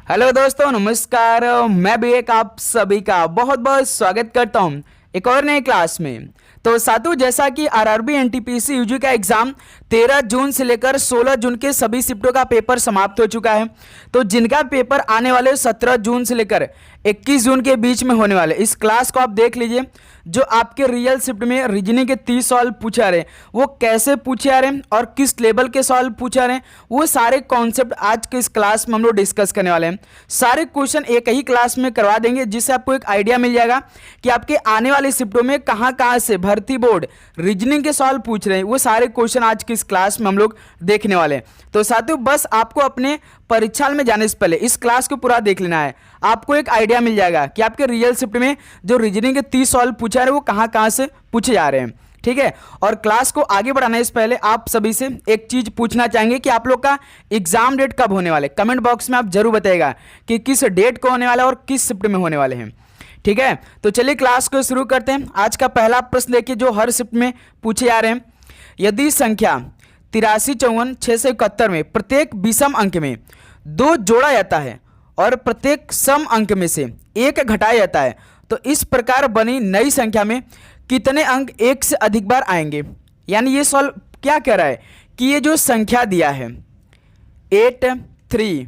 Hello दोस्तों, नमस्कार। मैं भी एक आप सभी का बहुत बहुत स्वागत करता हूं एक और नए क्लास में। तो साथियों, जैसा कि आरआरबी एनटीपीसी यूजी का एग्जाम 13 जून से लेकर 16 जून के सभी शिफ्टों का पेपर समाप्त हो चुका है। तो जिनका पेपर आने वाले 17 जून से लेकर 21 जून के बीच में होने वाले, इस क्लास को आप देख लीजिए। जो आपके रियल शिफ्ट में रीजनिंग के 30 सवाल पूछे आ रहे हैं, वो कैसे पूछे आ रहे हैं और किस लेवल के सवाल पूछे आ रहे हैं, वो सारे कॉन्सेप्ट आज के इस क्लास में हम लोग डिस्कस करने वाले हैं। सारे क्वेश्चन एक ही क्लास में करवा देंगे, जिससे आपको एक आइडिया मिल जाएगा कि आपके आने वाले शिफ्टों में कहाँ कहाँ से भर्ती बोर्ड रीजनिंग के सवाल पूछ रहे हैं। वो सारे क्वेश्चन आज की इस क्लास में हम लोग देखने वाले हैं। तो साथियों, बस आपको अपने परीक्षा में जाने से पहले इस क्लास को पूरा देख लेना है। आपको एक आइडिया मिल जाएगा कि आपके रियल शिफ्ट में जो रीजनिंग के 30 सवाल पूछा रहे हैं, वो कहाँ कहाँ से पूछे जा रहे हैं। ठीक है। और क्लास को आगे बढ़ाने से पहले आप सभी से एक चीज पूछना चाहेंगे कि आप लोग का एग्जाम डेट कब होने वाले। कमेंट बॉक्स में आप जरूर बताइएगा कि किस डेट को होने वाला है और किस शिफ्ट में होने वाले हैं। ठीक है, तो चलिए क्लास को शुरू करते हैं। आज का पहला प्रश्न देखिए, जो हर शिफ्ट में पूछे जा रहे हैं। यदि संख्या 83, 54, 671 में प्रत्येक विषम अंक में 2 जोड़ा जाता है और प्रत्येक सम अंक में से 1 घटाया जाता है, तो इस प्रकार बनी नई संख्या में कितने अंक 1 से अधिक बार आएंगे। यानी ये सवाल क्या कह रहा है कि ये जो संख्या दिया है 8, 3,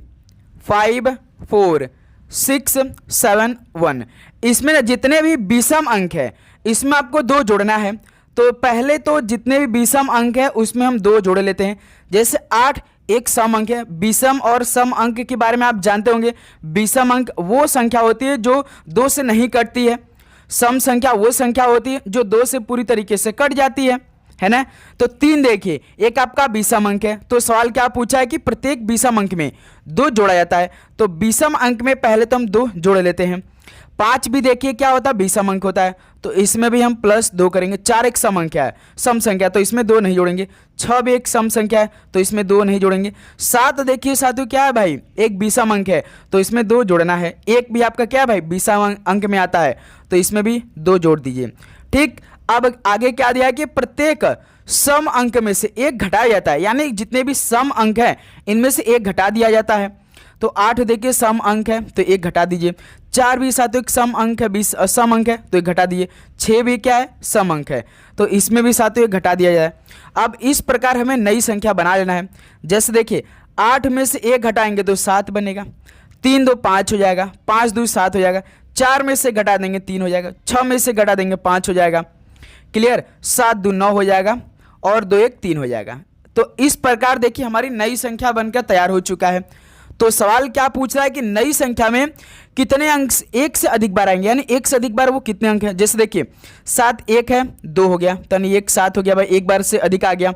5, 4, 6, 7, 1, इसमें ना जितने भी विषम अंक है इसमें आपको 2 जोड़ना है। तो पहले तो जितने भी विषम अंक है उसमें हम 2 जोड़े लेते हैं। जैसे 8 एक सम अंक है। विषम और सम अंक के बारे में आप जानते होंगे। विषम अंक वो संख्या होती है जो 2 से नहीं कटती है। सम संख्या वो संख्या होती है जो 2 से पूरी तरीके से कट जाती है ना। तो 3 देखिए, एक आपका विषम अंक है। तो सवाल क्या पूछा है कि प्रत्येक विषम अंक में 2 जोड़ा जाता है। तो विषम अंक में पहले तो हम 2 जोड़े लेते हैं। 5 भी देखिए क्या होता है, विषम अंक होता है। तो इसमें भी हम +2 करेंगे। 4 एक सम संख्या है, सम संख्या, तो इसमें 2 नहीं जोड़ेंगे। 6 भी एक सम संख्या है, तो इसमें 2 नहीं जोड़ेंगे। 7 देखिए साथियों क्या है भाई, एक विषम अंक है, तो इसमें 2 जोड़ना है। 1 भी आपका क्या है भाई, विषम अंक में आता है, तो इसमें भी 2 जोड़ दीजिए। ठीक, अब आगे क्या दिया है कि प्रत्येक सम अंक में से 1 घटाया जाता है। यानी जितने भी सम अंक है इनमें से 1 घटा दिया जाता है। तो 8 देखिए सम अंक है, तो 1 घटा दीजिए। 4 भी साथियों एक सम अंक है, 20 सम अंक है, तो 1 घटा दीजिए। 6 भी क्या है, सम अंक है, तो इसमें भी साथियों 1 घटा दिया जाए। अब इस प्रकार हमें नई संख्या बना लेना है। जैसे देखिए 8 में से 1 घटाएंगे तो 7 बनेगा। 3 2 5 हो जाएगा, 5 2 7 हो जाएगा। 4 में से घटा देंगे 3 हो जाएगा। 6 में से घटा देंगे 5 हो जाएगा। क्लियर, 7 2 9 हो जाएगा और 2 1 3 हो जाएगा। तो इस प्रकार देखिए हमारी नई संख्या बनकर तैयार हो चुका है। तो सवाल क्या पूछ रहा है कि नई संख्या में कितने अंक 1 से अधिक बार आएंगे। यानी 1 से अधिक बार वो कितने अंक हैं। जैसे देखिए 7 1 है, 2 हो गया, तो 1 7 हो गया भाई, 1 बार से अधिक आ गया।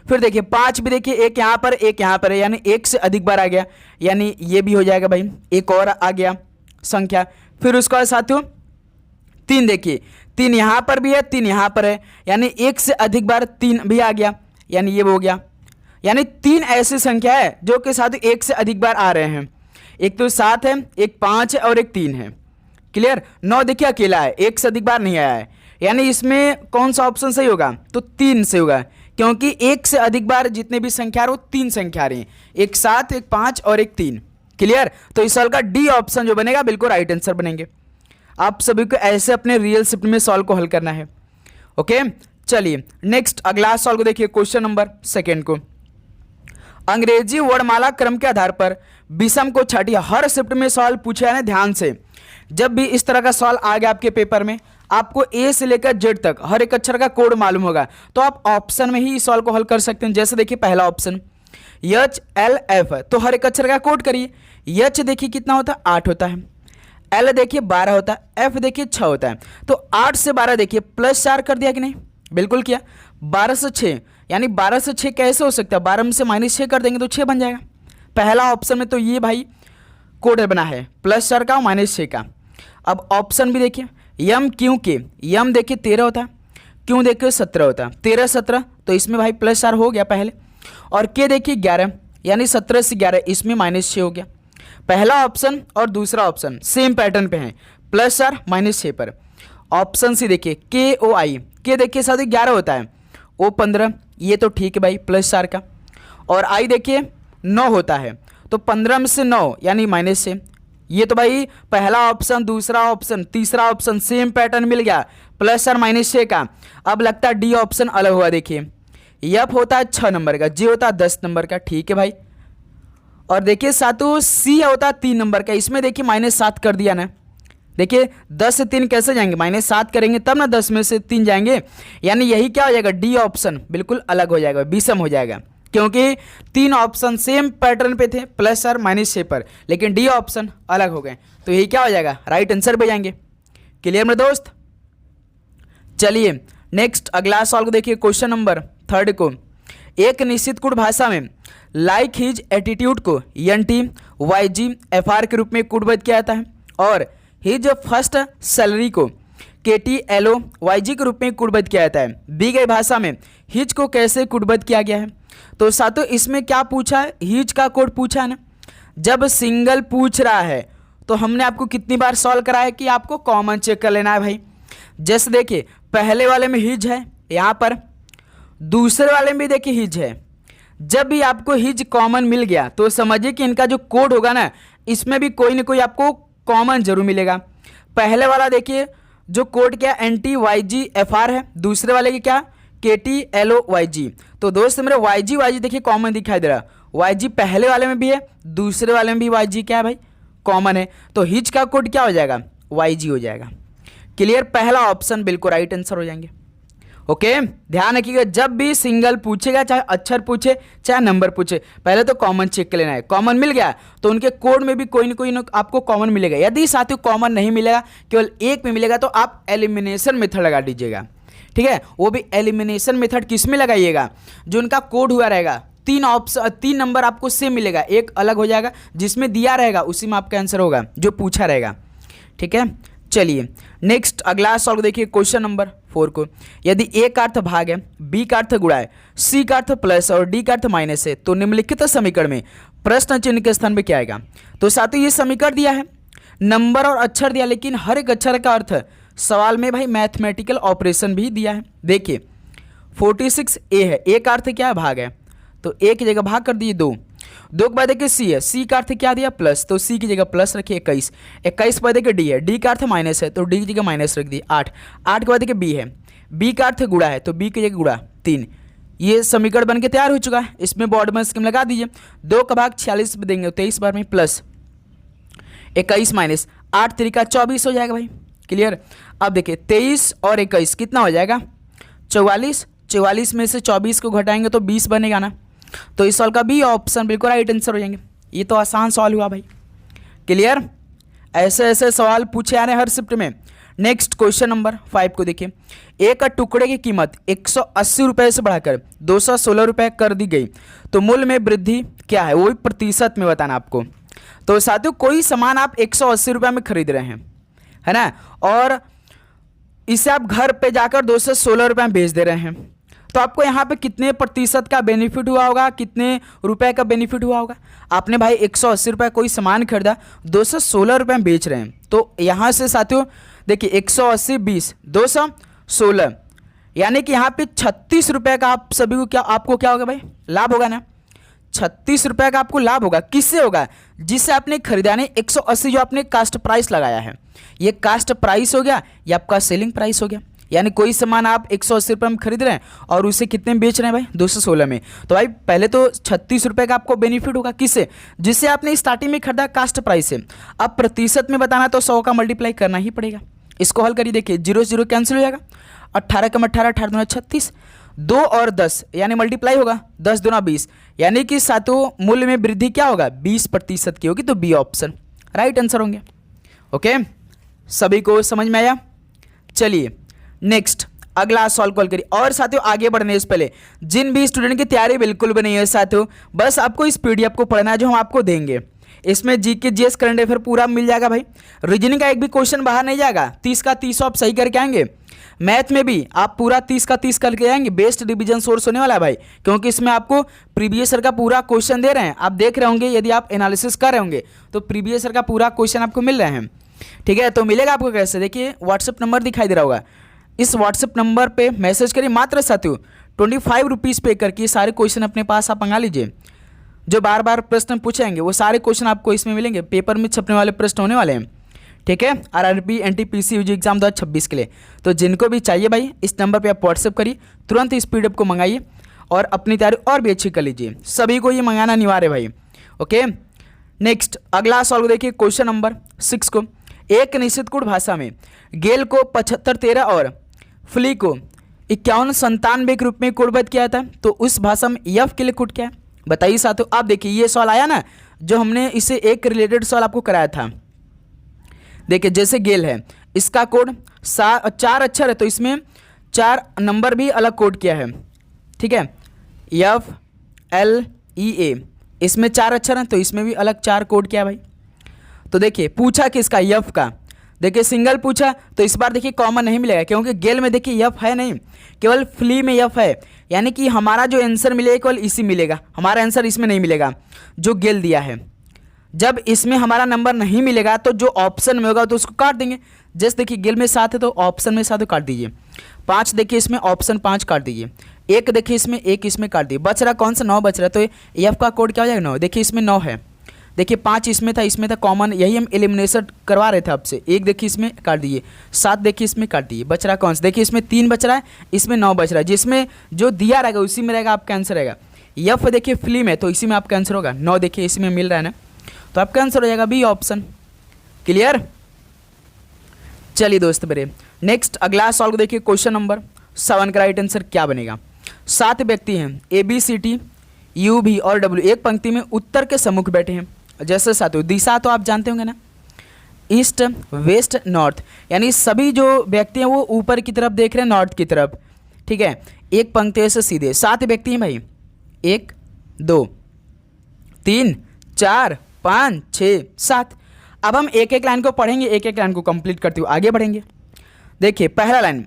फिर देखिए 5 भी देखिए, 1 यहाँ पर 1 यहाँ पर है, यानी 1 से अधिक बार आ गया। यानी ये भी हो जाएगा भाई, एक और आ गया संख्या। फिर उसके बाद साथियों 3 देखिए, 3 यहाँ पर भी है, 3 यहाँ पर है, यानी 1 से अधिक बार 3 भी आ गया, यानी ये हो गया। यानी 3 ऐसी संख्या है जो कि साथ 1 से अधिक बार आ रहे हैं। एक तो 7 है, एक 5 है और एक 3 है। क्लियर, 9 देखिए अकेला है, 1 से अधिक बार नहीं आया है। यानी इसमें कौन सा ऑप्शन सही होगा, तो 3 से होगा, क्योंकि 1 से अधिक बार जितने भी संख्या आ रही वो 3 संख्या आ रही हैं, एक 7 एक 5 और एक 3। क्लियर, तो इस सवाल का डी ऑप्शन जो बनेगा बिल्कुल राइट आंसर बनेंगे। आप सभी को ऐसे अपने रियल शिफ्ट में सवाल को हल करना है। ओके, चलिए नेक्स्ट अगला सवाल को देखिए, क्वेश्चन नंबर 2 को। अंग्रेजी वर्णमाला क्रम के आधार पर विषम को छाटिए। हर शिफ्ट में सवाल पूछा है, ध्यान से। जब भी इस तरह का सवाल आ गया आपके पेपर में, आपको ए से लेकर जेड तक हर एक अक्षर का कोड मालूम होगा, तो आप ऑप्शन में ही इस सवाल को हल कर सकते हैं। जैसे देखिए पहला ऑप्शन एच एल एफ, तो हर एक अक्षर का कोड करिए। एच देखिए कितना होता है, 8 होता है। एल देखिए 12 होता है। एफ देखिए 6 होता है। तो 8 से 12 देखिए +4 कर दिया कि नहीं, बिल्कुल किया। 12 से 6, यानी 12 से 6 कैसे हो सकता है, 12 में से -6 कर देंगे तो 6 बन जाएगा। पहला ऑप्शन में तो ये भाई कोड बना है +4 का और -6 का। अब ऑप्शन भी देखिए, यम क्यू के, यम देखिए 13 होता है, क्यों देखिए 17 होता है। 13 17, तो इसमें भाई +4 हो गया पहले। और के देखिए 11, यानी 17 से 11, इसमें -6 हो गया। पहला ऑप्शन और दूसरा ऑप्शन सेम पैटर्न पे है, +4 -6 पर। ऑप्शन सी देखिए के ओ आई, के देखिए साथ 11 होता है, ओ 15, ये तो ठीक है भाई +4 का। और आई देखिए 9 होता है, तो तो 15 में से 9 यानी -6। ये तो भाई पहला ऑप्शन, दूसरा ऑप्शन, तीसरा ऑप्शन सेम पैटर्न मिल गया, प्लस और -6 का। अब लगता है डी ऑप्शन अलग हुआ। देखिए एफ होता है 6 नंबर का, जी होता है 10 नंबर का, ठीक है भाई। और देखिए सातों सी होता है 3 नंबर का, इसमें देखिए -7 कर दिया ना। देखिए 10 से 3 कैसे जाएंगे, -7 करेंगे तब ना 10 में से 3 जाएंगे, यानी यही क्या हो जाएगा, डी ऑप्शन बिल्कुल अलग हो जाएगा, विषम हो जाएगा, क्योंकि 3 ऑप्शन सेम पैटर्न पे थे, प्लस और -6 पर, लेकिन डी ऑप्शन अलग हो गए, तो यही क्या हो जाएगा, राइट आंसर पे जाएंगे। क्लियर मेरे दोस्त। चलिए नेक्स्ट अगला सवाल को देखिए, क्वेश्चन नंबर 3 को। एक निश्चित कुट भाषा में लाइक हिज एटीट्यूड को NT YG FR के रूप में कूटबद्ध किया जाता है, और हिज फर्स्ट सैलरी को KT LO YG के रूप में कूटबद्ध किया जाता है। दी गई भाषा में हिज को कैसे कूटबद्ध किया गया है। तो साथों इसमें क्या पूछा है, हिज का कोड पूछा है ना। जब सिंगल पूछ रहा है तो हमने आपको कितनी बार सॉल्व कराया कि आपको कॉमन चेक कर लेना है भाई। जैसे देखिए पहले वाले में हिज है यहाँ पर, दूसरे वाले में भी देखिए हिज है। जब भी आपको हिज कॉमन मिल गया तो समझिए कि इनका जो कोड होगा ना, इसमें भी कोई ना कोई आपको कॉमन जरूर मिलेगा। पहले वाला देखिए जो कोड क्या NT YG FR है, दूसरे वाले की क्या KT LO YG। तो दोस्त मेरे YG देखिए कॉमन दिखाई दे रहा है, YG पहले वाले में भी है, दूसरे वाले में भी YG क्या है भाई, कॉमन है, तो हिज का कोड क्या हो जाएगा, YG हो जाएगा। क्लियर, पहला ऑप्शन बिल्कुल राइट आंसर हो जाएंगे। ओके ध्यान रखिएगा, जब भी सिंगल पूछेगा, चाहे अक्षर पूछे चाहे नंबर पूछे, पहले तो कॉमन चेक कर लेना है। कॉमन मिल गया तो उनके कोड में भी कोई ना आपको कॉमन मिलेगा। यदि साथियों कॉमन नहीं मिलेगा, केवल एक में मिलेगा, तो आप एलिमिनेशन मेथड लगा दीजिएगा, ठीक है। वो भी एलिमिनेशन मेथड किस में लगाइएगा, जो उनका कोड हुआ रहेगा, 3 नंबर आपको सेम मिलेगा, एक अलग हो जाएगा, जिसमें दिया रहेगा उसी में आपका आंसर होगा जो पूछा रहेगा, ठीक है। चलिए नेक्स्ट अगला सॉल्व देखिए, क्वेश्चन नंबर 4 को। यदि ए का अर्थ भाग है, बी का अर्थ गुणा है, सी का अर्थ प्लस और डी का अर्थ माइनस है, तो निम्नलिखित समीकरण में प्रश्न चिन्ह के स्थान पे क्या आएगा। तो साथियों ये समीकरण दिया है, नंबर और अक्षर दिया, लेकिन हर एक अक्षर का अर्थ सवाल में भाई मैथमेटिकल ऑपरेशन भी दिया है। देखिए 46 ए है, ए का अर्थ क्या है, भाग है, तो ए की जगह भाग कर दिए 2 के बाद देखिए सी है, सी का अर्थ क्या दिया, प्लस, तो सी की जगह प्लस रखिए 21 के बाद देखिए डी है, डी का अर्थ माइनस है, तो डी की जगह माइनस रख दिए 8 के बाद देखिए बी है, बी का अर्थ गुणा है, तो बी की जगह गुणा 3। ये समीकरण बन के तैयार हो चुका है। इसमें बॉर्ड में स्कीम लगा दीजिए, 2 का भाग 46 में देंगे, 23 बार में प्लस 21 माइनस 8 3 का 24 हो जाएगा भाई। क्लियर। अब देखिए 23 और 21 कितना हो जाएगा, 44 में से 24 को घटाएंगे तो 20 बनेगा ना, तो इस सवाल का बी ऑप्शन बिल्कुल राइट आंसर हो जाएंगे। ये तो आसान सवाल हुआ भाई। क्लियर, ऐसे ऐसे सवाल पूछे आ रहे हैं हर शिफ्ट में। नेक्स्ट क्वेश्चन नंबर 5 को देखिए, एक टुकड़े की कीमत 180 रुपये से बढ़ाकर 216 रुपये कर दी गई, तो मूल्य में वृद्धि क्या है, वो भी प्रतिशत में बताना आपको। तो साथियों कोई सामान आप 180 रुपये में खरीद रहे हैं, है ना, और इसे आप घर पे जाकर 216 रुपये में बेच दे रहे हैं, तो आपको यहाँ पे कितने प्रतिशत का बेनिफिट हुआ होगा, कितने रुपए का बेनिफिट हुआ होगा। आपने भाई 180 रुपये कोई सामान खरीदा, 216 रुपये में बेच रहे हैं, तो यहाँ से साथियों देखिए 180 20 216, यानी कि यहाँ पे 36 रुपये का आप सभी को आपको क्या होगा भाई, लाभ होगा ना। 36 रुपये का आपको लाभ होगा, किससे होगा, जिससे आपने खरीदा नहीं 180 जो आपने कास्ट प्राइस लगाया है, ये कास्ट प्राइस हो गया, ये आपका सेलिंग प्राइस हो गया। यानी कोई सामान आप 180 रुपये में खरीद रहे हैं और उसे कितने में बेच रहे हैं भाई, 216 में, तो भाई पहले तो 36 रुपये का आपको बेनिफिट होगा, किससे, जिससे आपने स्टार्टिंग में खरीदा कास्ट प्राइस से। अब प्रतिशत में बताना तो 100 का मल्टीप्लाई करना ही पड़ेगा। इसको हल करिए, देखिए 0 0 कैंसिल हो जाएगा, 18 कम 18 18 दूना 36, 2 और 10 यानी मल्टीप्लाई होगा, 10 दूना 20, यानी कि सातों मूल्य में वृद्धि क्या होगा, 20% की होगी, तो बी ऑप्शन राइट आंसर होंगे। ओके, सभी को समझ में आया। चलिए नेक्स्ट अगला सॉल्व कॉल करिए। और साथियों आगे बढ़ने से पहले जिन भी स्टूडेंट की तैयारी बिल्कुल भी नहीं है साथियों, बस आपको इस पीडीएफ को पढ़ना है जो हम आपको देंगे। इसमें जीके जीएस करंट अफेयर पूरा मिल जाएगा भाई, रीजनिंग का एक भी क्वेश्चन बाहर नहीं जाएगा, 30 का 30 आप सही करके आएंगे। मैथ में भी आप पूरा 30 का 30 करके आएंगे, बेस्ट डिवीजन सोर्स होने वाला है भाई, क्योंकि इसमें आपको प्रीवियस ईयर का पूरा क्वेश्चन दे रहे हैं। आप देख रहे होंगे, यदि आप एनालिसिस कर रहे होंगे तो प्रीवियस ईयर का पूरा क्वेश्चन आपको मिल रहे हैं, ठीक है। तो मिलेगा आपको कैसे, देखिए व्हाट्सएप नंबर दिखाई दे रहा होगा, इस व्हाट्सएप नंबर पे मैसेज करिए, मात्र साथियों 25 रुपीज़ पे करके सारे क्वेश्चन अपने पास आप मंगा लीजिए। जो बार बार प्रश्न पूछेंगे वो सारे क्वेश्चन आपको इसमें मिलेंगे, पेपर में छपने वाले प्रश्न होने वाले हैं, ठीक है, आरआरबी एनटीपीसी यूजी एग्जाम 2026 के लिए। तो जिनको भी चाहिए भाई इस नंबर पे आप व्हाट्सएप करिए, तुरंत इस पीडीएफ को मंगाइए और अपनी तैयारी और भी अच्छी कर लीजिए। सभी को ये मंगाना अनिवार्य है भाई, ओके। नेक्स्ट अगला सवाल देखिए, क्वेश्चन नंबर 6 को, एक निश्चित कोड भाषा में गेल को 7513 और फ्ली को 5197 के रूप में कोडबद्ध किया था, तो उस भाषा में यफ के लिए कोड क्या है बताइए साथियों। आप देखिए ये सवाल आया ना, जो हमने इसे एक रिलेटेड सवाल आपको कराया था। देखिए जैसे गेल है, इसका कोड 4 अक्षर है, तो इसमें 4 नंबर भी अलग कोड किया है, ठीक है, FLEA, इसमें 4 अक्षर हैं, तो इसमें भी अलग 4 कोड किया है भाई। तो देखिए पूछा किसका, यफ का, देखिए सिंगल पूछा, तो इस बार देखिए कॉमन नहीं मिलेगा, क्योंकि गेल में देखिए यफ है नहीं, केवल फ्ली में यफ है, यानी कि हमारा जो आंसर मिलेगा केवल इसी मिलेगा, हमारा आंसर इसमें नहीं मिलेगा जो गेल दिया है। जब इसमें हमारा नंबर नहीं मिलेगा तो जो ऑप्शन में होगा तो उसको काट देंगे। जैसे देखिए गेल में 7 है तो ऑप्शन में 7 काट दीजिए, 5 देखिए इसमें ऑप्शन 5 काट दीजिए, 1 देखिए इसमें 1 इसमें काट दिए, बच रहा कौन सा 9 बच रहा, तो एफ का कोड क्या हो जाएगा 9। देखिए इसमें 9 है, देखिए 5 इसमें था कॉमन, यही हम एलिमिनेशन करवा रहे थे आपसे। 1 देखिए इसमें काट दिए, 7 देखिए इसमें काट दिए, बच रहा कौन सा, देखिए इसमें 3 बच रहा है, इसमें 9 बच रहा है, जिसमें जो दिया रहेगा उसी में रहेगा आपका आंसर रहेगा। यफ देखिए फिल्म है तो इसी में आपका आंसर होगा, 9 देखिए इसमें मिल रहा है ना, तो आपका आंसर हो जाएगा बी ऑप्शन। क्लियर। चलिए दोस्त मेरे, नेक्स्ट अगला सवाल देखिए, क्वेश्चन नंबर 7 का राइट आंसर क्या बनेगा। 7 व्यक्ति हैं ABCD UV और W, एक पंक्ति में उत्तर के सम्मुख बैठे हैं। जैसे साथियों दिशा तो आप जानते होंगे ना, ईस्ट वेस्ट नॉर्थ, यानी सभी जो व्यक्ति हैं वो ऊपर की तरफ देख रहे हैं, नॉर्थ की तरफ, ठीक है। एक पंक्ति से सीधे 7 व्यक्ति हैं भाई, 1 2 3 4 5 6 7। अब हम एक एक लाइन को पढ़ेंगे, एक एक लाइन को कंप्लीट करते हुए आगे बढ़ेंगे। देखिए पहला लाइन,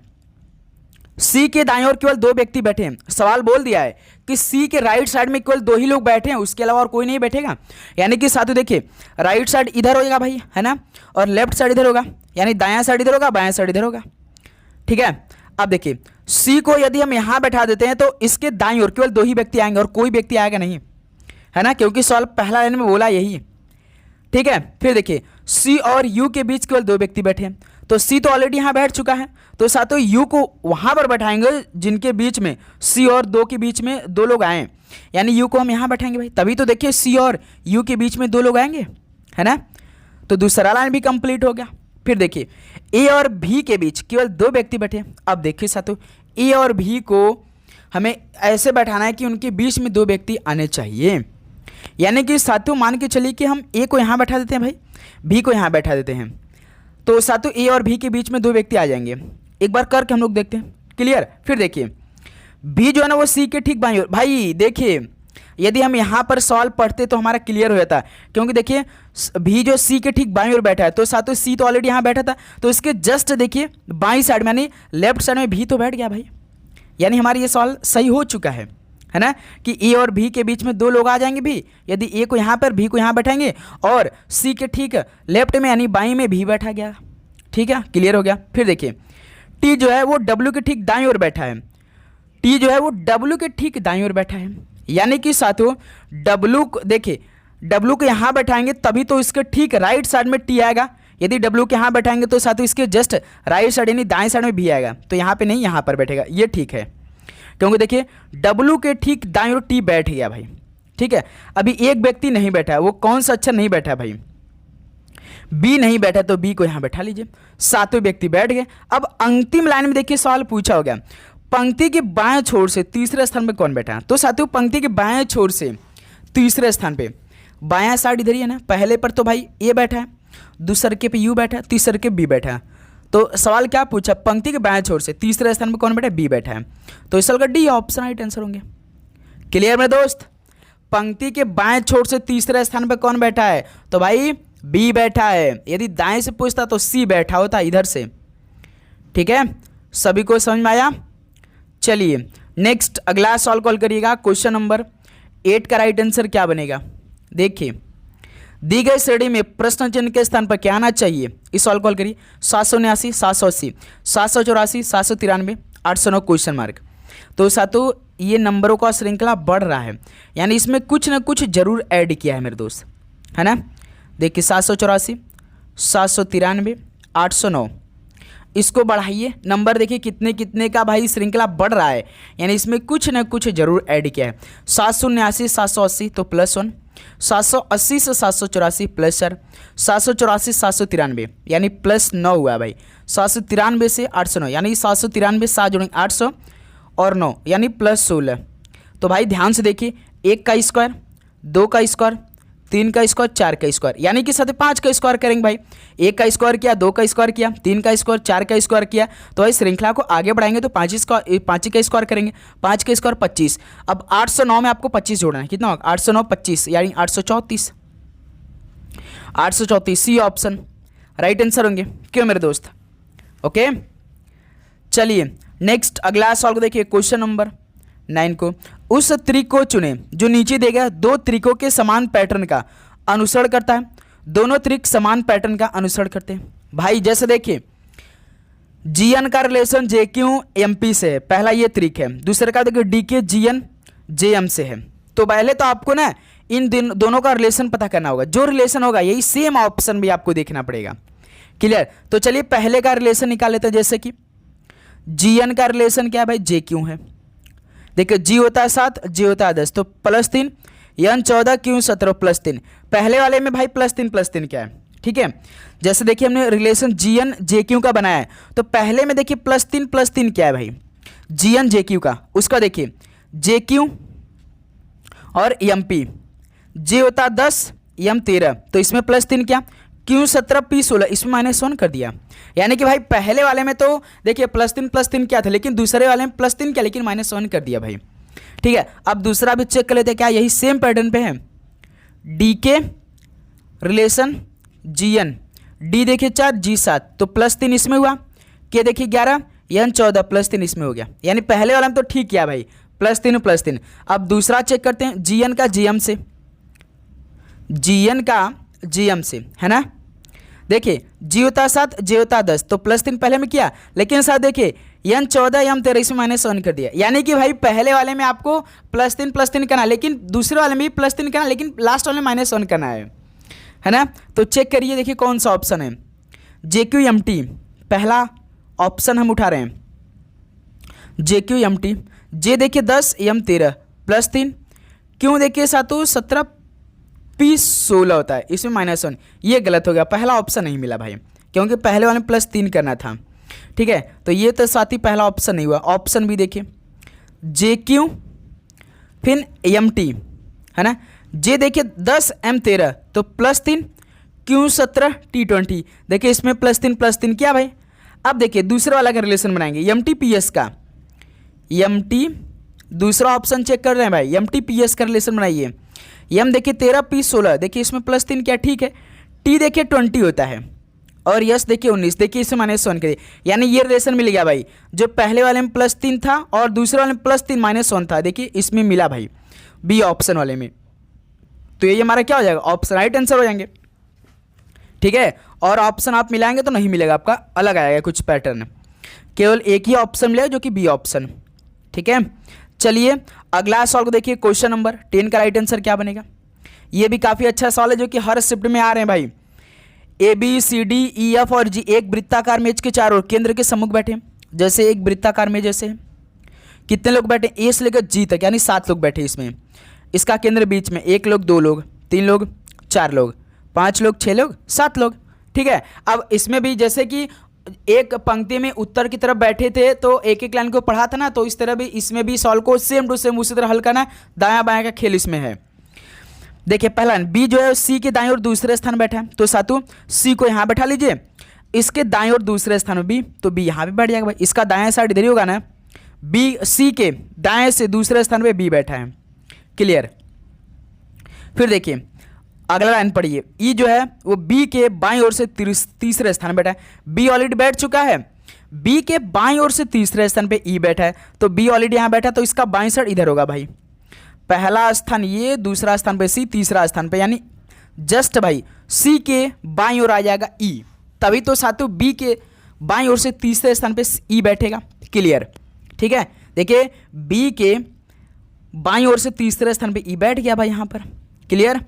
सी के दाईं ओर केवल 2 व्यक्ति बैठे हैं। सवाल बोल दिया है कि सी के राइट साइड में केवल 2 ही लोग बैठे हैं, उसके अलावा और कोई नहीं बैठेगा। यानी कि साथियों देखिए राइट साइड इधर हो जाएगा भाई, है ना, और लेफ्ट साइड इधर होगा, यानी दायां साइड इधर होगा, बायां साइड इधर होगा, ठीक है। अब देखिए सी को यदि हम यहां बैठा देते हैं तो इसके दाईं ओर केवल 2 ही व्यक्ति आएंगे और कोई व्यक्ति आएगा नहीं, है ना, क्योंकि सवाल पहला लाइन में बोला यही, ठीक है। फिर देखिए सी और यू के बीच केवल 2 व्यक्ति बैठे हैं, तो सी तो ऑलरेडी यहाँ बैठ चुका है, तो साथियों यू को वहाँ पर बैठाएंगे जिनके बीच में सी और 2 के बीच में 2 लोग आए, यानी यू को हम यहाँ बैठाएंगे भाई, तभी तो देखिए सी और यू के बीच में 2 लोग आएंगे, है ना। तो दूसरा लाइन भी कंप्लीट हो गया। फिर देखिए ए और भी के बीच केवल 2 व्यक्ति बैठे। अब देखिए साथियों ए और भी को हमें ऐसे बैठाना है कि उनके बीच में 2 व्यक्ति आने चाहिए, यानी कि साथियों मान के चलिए कि हम ए को यहाँ बैठा देते हैं भाई, बी को यहाँ बैठा देते हैं, तो साथियों ए और बी के बीच में 2 व्यक्ति आ जाएंगे। एक बार करके हम लोग देखते हैं। क्लियर। फिर देखिए बी जो है ना वो सी के ठीक बाईं ओर, भाई देखिए यदि हम यहाँ पर सवाल पढ़ते तो हमारा क्लियर हो जाता, क्योंकि देखिए बी जो सी के ठीक बाईं ओर बैठा है, तो साथियों सी तो ऑलरेडी यहाँ बैठा था, तो इसके जस्ट देखिए बाईं साइड में यानी लेफ्ट साइड में भी तो बैठ गया भाई, यानी हमारा ये सवाल सही हो चुका है ना, कि ए और भी के बीच में 2 लोग आ जाएंगे भी, यदि ए को यहाँ पर भी को यहाँ बैठाएंगे और सी के ठीक लेफ्ट में यानी बाईं में भी बैठा गया, ठीक है। क्लियर हो गया। फिर देखिए टी जो है वो डब्ल्यू के ठीक दाईं ओर बैठा है, टी जो है वो डब्ल्यू के ठीक दाईं ओर बैठा है, यानी कि साथियों डब्ल्यू देखिए डब्ल्यू को यहाँ बैठाएंगे तभी तो इसके ठीक राइट साइड में टी आएगा, यदि डब्ल्यू के यहाँ बैठाएंगे तो साथियों इसके जस्ट राइट साइड यानी दाएं साइड में भी आएगा, तो यहाँ पे नहीं यहाँ पर बैठेगा, ये ठीक है, क्योंकि देखिए डब्ल्यू के ठीक दाईं ओर टी बैठ गया भाई, ठीक है। अभी एक व्यक्ति नहीं बैठा है, वो कौन सा अक्षर नहीं बैठा है भाई, बी नहीं बैठा, तो बी को यहां बैठा लीजिए, 7वें व्यक्ति बैठ गए। अब अंतिम लाइन में देखिए सवाल पूछा हो गया, पंक्ति के बाएं छोर से तीसरे स्थान पे कौन बैठा है, तो साथियों पंक्ति के बाएं छोर से तीसरे स्थान पे बायां साइड इधर ही है ना, पहले पर तो भाई ए बैठा है, दूसरे के पे यू बैठा है, तीसरे के बी बैठा है, तो सवाल क्या पूछा, पंक्ति के बाएं छोर से तीसरे स्थान पे कौन बैठा है, बी बैठा है, तो इस सवाल का डी ऑप्शन राइट आंसर होंगे। क्लियर मेरे दोस्त। पंक्ति के बाएं छोर से तीसरे स्थान पे कौन बैठा है, तो भाई बी बैठा है, यदि दाएं से पूछता तो सी बैठा होता इधर से, ठीक है। सभी को समझ में आया। चलिए नेक्स्ट अगला सवाल कॉल करिएगा, क्वेश्चन नंबर 8 का राइट आंसर क्या बनेगा। देखिए दी गई श्रेणी में प्रश्न चिन्ह के स्थान पर क्या आना चाहिए, इस सवाल कॉल करिए। 779, 780, 784, 793, 809 क्वेश्चन मार्क। तो सातों ये नंबरों का श्रृंखला बढ़ रहा है, यानी इसमें कुछ ना कुछ जरूर ऐड किया है मेरे दोस्त, है ना। देखिए 784, 793, 809, इसको बढ़ाइए, नंबर देखिए कितने कितने का भाई श्रृंखला बढ़ रहा है, यानी इसमें कुछ ना कुछ जरूर ऐड किया है। 779, 780 तो +1, 780 से 784 +4, 784 793 यानी +9 हुआ है भाई। 793 से 809 यानी 793 7 जोड़ेंगे 800 और 9 यानी +16। तो भाई ध्यान से देखिए, 1 का स्क्वायर, 2 का स्क्वायर, 3 का स्क्वायर, 4 का स्क्वायर, यानी कि साथ 5 का स्क्वायर करेंगे भाई। 1 का स्क्वायर किया, 2 का स्क्वायर किया, 3 का स्क्वायर, 4 का स्क्वायर किया, तो भाई श्रृंखला को आगे बढ़ाएंगे तो 5 का स्क्वायर करेंगे, 5 का स्क्वायर 25। अब 809 में आपको 25 जोड़ना है, कितना होगा 809 25 यानी 834। 834 सी ऑप्शन राइट आंसर होंगे, क्यों मेरे दोस्त। ओके चलिए नेक्स्ट अगला सॉल्व देखिए, क्वेश्चन नंबर 9 को। उस त्रिक को चुने जो नीचे देगा 2 त्रिकों के समान पैटर्न का अनुसरण करता है। दोनों त्रिक समान पैटर्न का अनुसरण करते हैं भाई। जैसे देखिए जीएन का रिलेशन जेक्यू एमपी से है, पहला ये त्रिक है। दूसरे का देखिए डीके जीएन जेएम से है। तो पहले तो आपको ना इन दोनों का रिलेशन पता करना होगा, जो रिलेशन होगा यही सेम ऑप्शन भी आपको देखना पड़ेगा। क्लियर। तो चलिए पहले का रिलेशन निकाल लेते हैं। जैसे कि जीएन का रिलेशन क्या है भाई, जेक्यू है। देखिए जी होता है 7, जी होता है 10, तो +3, एन 14, क्यू 17 +3। पहले वाले में भाई +3 क्या है, ठीक है। जैसे देखिए हमने रिलेशन जीएन जेक्यू का बनाया है, तो पहले में देखिए +3 क्या है भाई, जीएन जेक्यू का। उसका देखिए जेक्यू और एमपी, जे होता है 10, एम 13, तो इसमें +3 क्या, क्यू 17, पी 16, इसमें -1 कर दिया। यानी कि भाई पहले वाले में तो देखिए +3 क्या था, लेकिन दूसरे वाले में +3 क्या, लेकिन -1 कर दिया भाई। ठीक है, अब दूसरा भी चेक कर लेते हैं, क्या यही सेम पैटर्न पे है। डी के रिलेशन जीएन, डी देखिए 4, जी 7, तो +3 इसमें हुआ, के देखिए 11, एन 14, +3 इसमें हो गया। यानी पहले वाला में तो ठीक किया भाई, +3। अब दूसरा चेक करते हैं जीएन का जीएम से, जीएन का जीएम से, है ना। देखिए जी होता 7, जे होता 10, तो +3 पहले में किया, लेकिन साथ देखिए एन 14, एम 13, इसमें -1 कर दिया। यानी कि भाई पहले वाले में आपको +3 करना, लेकिन दूसरे वाले में भी +3 करना, लेकिन लास्ट वाले में -1 करना है ना। तो चेक करिए, देखिए कौन सा ऑप्शन है। JQMT पहला ऑप्शन हम उठा रहे हैं, JQMT। जे देखिए 10, एम 13, +3, क्यों देखिए 7, 17, पी 16 होता है, इसमें -1। ये गलत हो गया, पहला ऑप्शन नहीं मिला भाई, क्योंकि पहले वाले में +3 करना था। ठीक है, तो ये तो साथ ही पहला ऑप्शन नहीं हुआ। ऑप्शन भी देखिए JQ फिर MT, है ना। जे देखिए 10, एम 13, तो +3, क्यू 17, टी 20, देखिए इसमें +3 क्या भाई। अब देखिए दूसरे वाला का रिलेशन बनाएंगे, MTPS का। MT दूसरा ऑप्शन चेक कर रहे हैं भाई, MTPS का रिलेशन बनाइए। एम देखिए 13, पी 16, देखिए इसमें +3 क्या, ठीक है। टी देखिए 20 होता है, और यस देखिए 19, देखिए इसमें -1 करिए। यानी ये रिलेशन मिल गया भाई, जो पहले वाले में +3 था और दूसरे वाले में +3 -1 था, देखिए इसमें मिला भाई बी ऑप्शन वाले में। तो ये हमारा क्या हो जाएगा, ऑप्शन राइट आंसर हो जाएंगे। ठीक है, और ऑप्शन आप मिलाएंगे तो नहीं मिलेगा, आपका अलग आएगा कुछ पैटर्न, केवल एक ही ऑप्शन मिलेगा जो कि बी ऑप्शन। ठीक है, चलिए अगला सवाल देखिए, क्वेश्चन नंबर 10 का राइट आंसर क्या बनेगा। ये भी काफ़ी अच्छा सवाल है, जो कि हर शिफ्ट में आ रहे हैं भाई। ABCDEF और G एक वृत्ताकार मेज के चारों ओर केंद्र के सम्मुख बैठे हैं। जैसे एक वृत्ताकार मेज जैसे है, कितने लोग बैठे, ए से लेकर जी तक, यानी 7 लोग बैठे इसमें। इसका केंद्र बीच में, 1 लोग, 2 लोग, 3 लोग, 4 लोग, 5 लोग, 6 लोग, 7 लोग। ठीक है, अब इसमें भी जैसे कि एक पंक्ति में उत्तर की तरफ बैठे थे तो एक एक लाइन को पढ़ा था ना, तो इस तरह भी इसमें भी सॉल्व को सेम टू सेम उसी तरह हल करना है। दायां बायां का खेल इसमें है। देखिए पहला बी जो है सी के दाएं ओर दूसरे स्थान बैठा है, तो सातु सी को यहाँ बैठा लीजिए। इसके दाएं ओर दूसरे स्थान में बी, तो बी यहाँ भी बैठ जाएगा भाई। इसका दायां साइड इधर ही होगा ना, बी सी के दाएं से दूसरे स्थान पे बी बैठा है। क्लियर। फिर देखिए अगला लाइन पढ़िए, ई जो है वो बी के बाईं ओर से तीसरे स्थान बैठा है। बी ऑलरेडी बैठ चुका है, बी के बाईं ओर से तीसरे स्थान पे ई बैठा है, तो बी ऑलरेडी यहाँ बैठा, तो इसका बाईं साइड इधर होगा भाई। पहला स्थान ये, दूसरा स्थान पे सी, तीसरा स्थान पे, यानी जस्ट भाई सी के बाईं ओर आ जाएगा ई, तभी तो सातों बी के बाईं ओर से तीसरे स्थान पे ई बैठेगा। क्लियर। ठीक है, देखिए बी के बाईं ओर से तीसरे स्थान पे ई बैठ गया भाई यहाँ पर। क्लियर।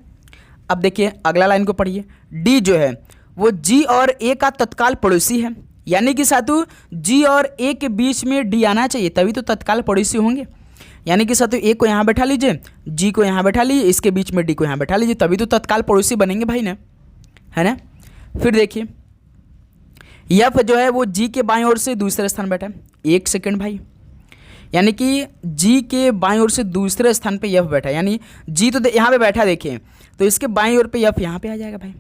अब देखिए अगला लाइन को पढ़िए। डी जो है वो जी और ए का तत्काल पड़ोसी है, यानी कि साथू जी और ए के बीच में डी आना चाहिए तभी तो तत्काल पड़ोसी होंगे। यानी कि साथू ए को यहाँ बैठा लीजिए, जी को यहाँ बैठा लीजिए, इसके बीच में डी को यहाँ बैठा लीजिए, तभी तो तत्काल पड़ोसी बनेंगे भाई ने, है ना। फिर देखिए एफ जो है वो जी के बाईं ओर से दूसरे स्थान बैठा है। एक सेकंड भाई, यानी कि जी के बाईं ओर से दूसरे स्थान पे एफ बैठा है, यानी जी तो यहाँ पे बैठा देखिए, तो इसके बाईं ओर पे एफ यहाँ पे आ जाएगा भाई।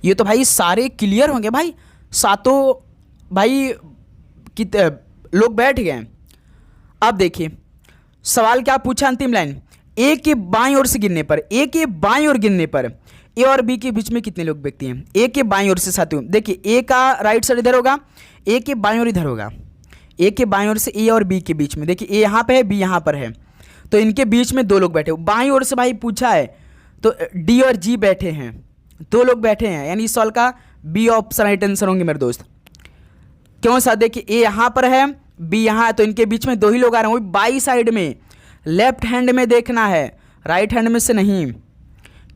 ये तो भाई सारे क्लियर होंगे भाई, सातों भाई कितने लोग बैठ गए हैं। अब देखिए सवाल क्या पूछा, अंतिम लाइन, ए के बाईं ओर से गिनने पर, ए के बाईं ओर गिनने पर ए और बी के बीच में कितने लोग व्यक्ति हैं। ए के बाईं ओर से साथियों देखिए, ए का राइट साइड इधर होगा, ए के बाईं ओर इधर होगा, ए के बाईं ओर से ए और बी के बीच में देखिए ए यहाँ पे है, बी यहाँ पर है, तो इनके बीच में दो लोग बैठे। बाईं ओर से भाई पूछा है तो डी और जी बैठे हैं, दो लोग बैठे हैं, यानी इस सवाल का बी ऑप्शन राइट आंसर होंगे मेरे दोस्त। क्यों साथ, देखिए ए यहाँ पर है, बी यहाँ है, तो इनके बीच में दो ही लोग आ रहे हैं, वही बाई साइड में, लेफ्ट हैंड में देखना है, राइट हैंड में से नहीं।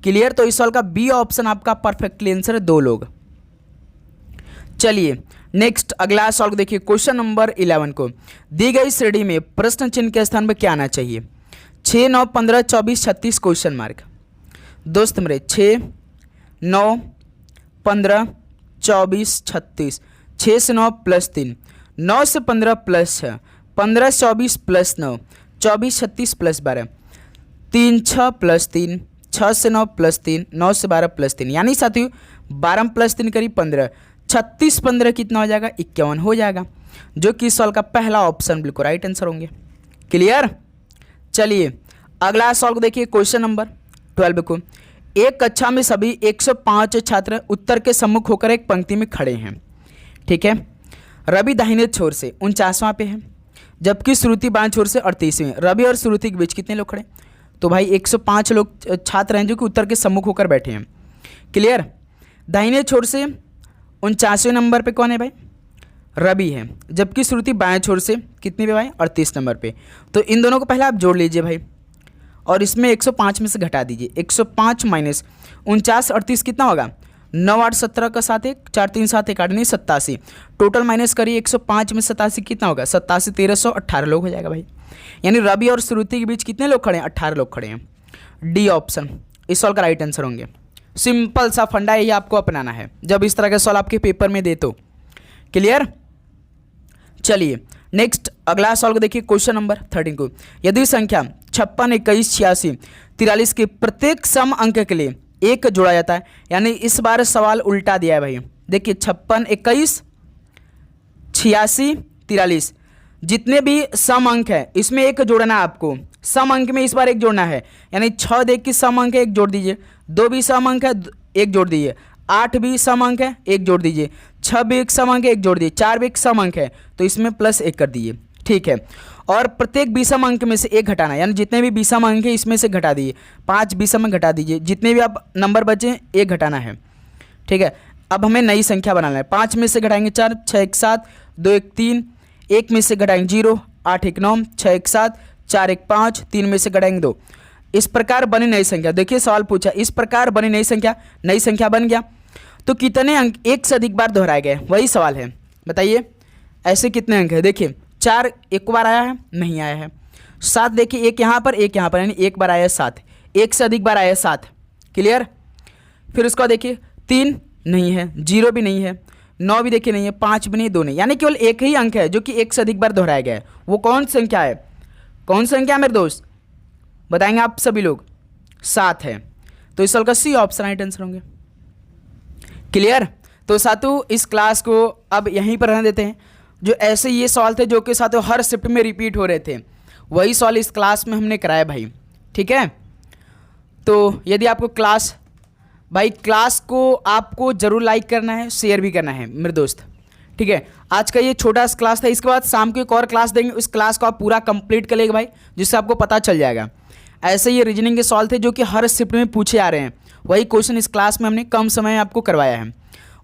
क्लियर। तो इस सवाल का बी ऑप्शन आपका परफेक्टली आंसर है, दो लोग। चलिए नेक्स्ट अगला सवाल देखिए, क्वेश्चन नंबर 11 को दी गई श्रेणी में प्रश्न चिन्ह के स्थान पर क्या आना चाहिए। 6, 9, 15, 24, 36 क्वेश्चन मार्क। दोस्त मेरे 6, 9, 15, 24, 36, 6 से 9 प्लस 3, 9 से 15 प्लस 6, 15 से 24 प्लस 9, 24, 36 प्लस 12, 3, 6 प्लस 3, 6 से 9 प्लस 3, 9 से 12 प्लस 3, यानी साथियों 12 प्लस 3 करीब 15, 36 15 कितना हो जाएगा, 51 हो जाएगा, जो कि सवाल का पहला ऑप्शन बिल्कुल राइट आंसर होंगे। क्लियर। चलिए अगला सवाल को देखिए, क्वेश्चन नंबर 12 को, एक कक्षा में सभी 105 छात्र उत्तर के सम्मुख होकर एक पंक्ति में खड़े हैं। ठीक है। रवि दाहिने छोर से 49वां पे है, जबकि श्रुति बाएं छोर से 38वें। रवि और श्रुति के बीच कितने लोग खड़े, तो भाई 105 लोग छात्र हैं जो कि उत्तर के सम्मुख होकर बैठे हैं। क्लियर। दाहिने छोर से 49वें नंबर पे कौन है भाई, रवि है, जबकि श्रुति बाएं छोर से कितने पे भाई, 38 नंबर पे। तो इन दोनों को पहले आप जोड़ लीजिए भाई, और इसमें 105 में से घटा दीजिए। 105 माइनस 49 38 कितना होगा, 9 8 17 का 7 1 4 3 7 1 8 नहीं 87, टोटल माइनस करिए 105 में 87 कितना होगा, 87 1318 लोग हो जाएगा भाई। यानी रवि और श्रुति के बीच कितने लोग खड़े हैं, 18 लोग खड़े हैं। डी ऑप्शन इस सवाल का राइट आंसर होंगे। सिंपल सा फंडा है, ये आपको अपनाना है जब इस तरह के सवाल आपके पेपर में दे तो। क्लियर। चलिए नेक्स्ट अगला सवाल को देखिए, क्वेश्चन नंबर 13 को, यदि संख्या 56 21 86 43 के प्रत्येक सम अंक के लिए एक जोड़ा जाता है, यानी इस बार सवाल उल्टा दिया है भाई। देखिए 56 21 86 43 जितने भी सम अंक है इसमें एक जोड़ना है आपको, सम अंक में इस बार एक जोड़ना है, यानी 6 देख के सम अंक है एक जोड़ दीजिए, 2 भी सम अंक है एक जोड़ दीजिए, 8 भी सम अंक है एक जोड़ दीजिए, 6 भी एक सम अंक है एक जोड़ दीजिए, 4 भी एक सम अंक है तो इसमें प्लस 1 कर दीजिए। ठीक है। और प्रत्येक विषम अंक में से एक घटाना, यानी जितने भी विषम अंक है इसमें से घटा दीजिए, 5 विषम अंक घटा दीजिए, जितने भी आप नंबर बचे एक घटाना है। ठीक है। अब हमें नई संख्या बनाना है, 5 में से घटाएंगे 4, 6 1 7, 2 1 3, 1 में से घटाएंगे 0, 8 1 9, 6 1 7, 4 1 5, 3 में से घटाएंगे 2। इस प्रकार बनी नई संख्या। देखिए सवाल पूछा, इस प्रकार बनी नई संख्या बन गया तो कितने अंक एक से अधिक बार दोहराए गए, वही सवाल है। बताइए ऐसे कितने अंक है। देखिए 4 एक बार आया है, नहीं आया है। 7 देखिए एक यहाँ पर एक यहाँ पर, यानी एक बार आया है 7, एक से अधिक बार आया है 7। क्लियर। फिर उसका देखिए 3 नहीं है, 0 भी नहीं है, 9 भी देखिए नहीं है, 5 भी नहीं, 2 नहीं, यानी केवल एक ही अंक है जो कि एक से अधिक बार दोहराया गया है। वो कौन संख्या है, कौन संख्या है मेरे दोस्त, बताएंगे आप सभी लोग, 7 है। तो इस सवाल का सी ऑप्शन राइट आंसर होंगे। क्लियर। तो साथियों इस क्लास को अब यहीं पर रहने देते हैं। जो ऐसे ये सवाल थे जो कि साथियों हर शिफ्ट में रिपीट हो रहे थे, वही सवाल इस क्लास में हमने कराया भाई। ठीक है। तो यदि आपको क्लास को आपको ज़रूर लाइक करना है, शेयर भी करना है मेरे दोस्त। ठीक है। आज का ये छोटा सा क्लास था, इसके बाद शाम को एक और क्लास देंगे, उस क्लास को आप पूरा कंप्लीट कर लेंगे भाई, जिससे आपको पता चल जाएगा। ऐसे ये रीजनिंग के सवाल थे जो कि हर शिफ्ट में पूछे आ रहे हैं, वही क्वेश्चन इस क्लास में हमने कम समय में आपको करवाया है।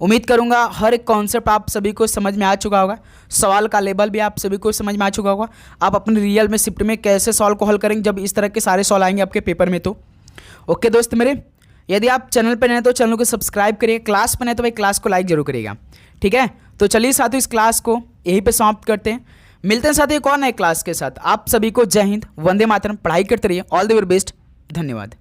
उम्मीद करूंगा हर एक कॉन्सेप्ट आप सभी को समझ में आ चुका होगा, सवाल का लेवल भी आप सभी को समझ में आ चुका होगा। आप अपने रियल में शिफ्ट में कैसे सॉल्व को हल करेंगे जब इस तरह के सारे सवाल आएंगे आपके पेपर में। तो ओके दोस्त मेरे, यदि आप चैनल पर नए हैं तो चैनल को सब्सक्राइब करिए, क्लास पर नए तो भाई क्लास को लाइक जरूर करिएगा, ठीक है। तो चलिए साथियों इस क्लास को यहीं पे समाप्त करते हैं, मिलते हैं साथियों एक और नए क्लास के साथ। आप सभी को जय हिंद, वंदे मातरम, पढ़ाई करते रहिए, ऑल द वेरी बेस्ट, धन्यवाद।